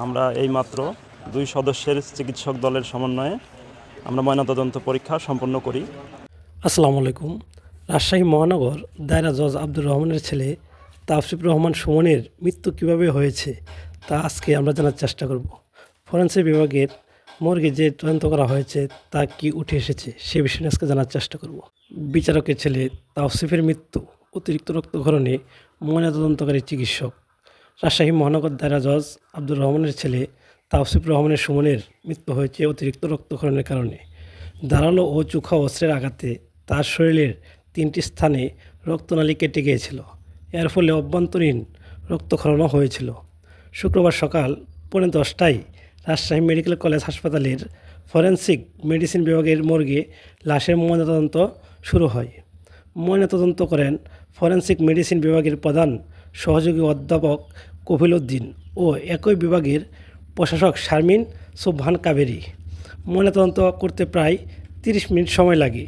আমরা এইমাত্র 2 সদস্যের চিকিৎসক দলের সমন্বয়ে আমরা ময়নাতদন্ত পরীক্ষা সম্পন্ন করি। আসসালামু আলাইকুম। রাজশাহী মহানগর দায়রা জজ আব্দুর রহমানের ছেলে তাওসিফ রহমান সুমনের মৃত্যু কীভাবে হয়েছে তা আজকে আমরা জানার চেষ্টা করব। ফরেন্সিক বিভাগের মর্গে যে তদন্ত করা হয়েছে তা কি উঠে এসেছে সে বিষয়ে আজকে জানার চেষ্টা করব। বিচারকের ছেলে তাওসিফের মৃত্যু অতিরিক্ত রক্তক্ষরণে ময়নাতদন্তকারী চিকিৎসক রাজশাহী মহানগর দায়রা জজ আব্দুর রহমানের ছেলে তাওসিফ রহমানের সুমনের মৃত্যু হয়েছে অতিরিক্ত রক্তক্ষরণের কারণে। ধারালো ও চোখা অস্ত্রের আঘাতে তার শরীরের 3টি স্থানে রক্তনালী কেটে গিয়েছিল। এর ফলে অভ্যন্তরীণ রক্তক্ষরণও হয়েছিল। শুক্রবার সকাল 10:45টায় রাজশাহী মেডিকেল কলেজ হাসপাতালের ফরেনসিক মেডিসিন বিভাগের মর্গে লাশের ময়নাতদন্ত শুরু হয়। ময়নাতদন্ত করেন ফরেনসিক মেডিসিন বিভাগের প্রধান সহযোগী অধ্যাপক কফিল উদ্দিন ও একই বিভাগের প্রশাসক শারমিন সুবহান কাবেরী। ময়নাতদন্ত করতে প্রায় 30 মিনিট সময় লাগে।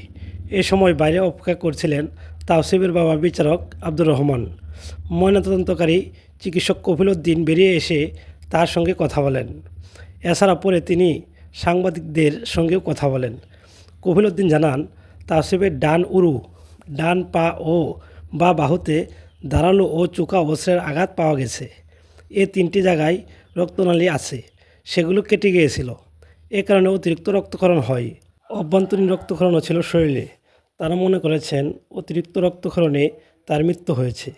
এ সময় বাইরে অপেক্ষা করছিলেন তাওসিফের বাবা বিচারক আব্দুর রহমান। ময়নাতদন্তকারী চিকিৎসক কফিল উদ্দিন বেরিয়ে এসে তার সঙ্গে কথা বলেন। এছাড়া পরে তিনি সাংবাদিকদের সঙ্গেও কথা বলেন। কফিল উদ্দিন জানান, তাওসিফের ডান উরু, ডান পা ও বা বাহুতে ধারালো ও চোখা অস্ত্রের আঘাত পাওয়া গেছে। 3টি জায়গায় রক্তনালী আছে, সেগুলো কেটে গিয়েছিল। এ কারণে অতিরিক্ত রক্তক্ষরণ হয়। অভ্যন্তরীণ রক্তক্ষরণও ছিল শরীরে। তারা মনে করেছেন অতিরিক্ত রক্তক্ষরণে তার মৃত্যু হয়েছে।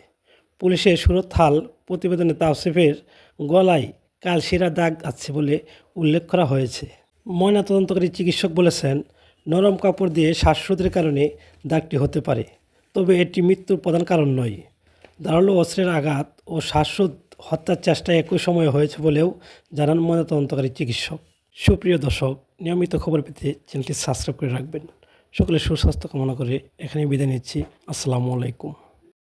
পুলিশের সুরতহাল প্রতিবেদনে তাওসিফের গলায় কালশিরা দাগ আছে বলে উল্লেখ করা হয়েছে। ময়নাতদন্তকারী চিকিৎসক বলেছেন, নরম কাপড় দিয়ে শ্বাসরোধের কারণে দাগটি হতে পারে, তবে এটি মৃত্যুর প্রধান কারণ নয়। ধারালো অস্ত্রের আঘাত ও শ্বাসরোধ হত্যার চেষ্টা একই সময়ে হয়েছে বলেও জানান ময়নাতদন্তকারী চিকিৎসক। সুপ্রিয় দর্শক, নিয়মিত খবর পেতে চ্যানেলটি সাবস্ক্রাইব করে রাখবেন। সকলের সুস্বাস্থ্য কামনা করে এখানে বিদায় নিচ্ছি। আসসালামু আলাইকুম।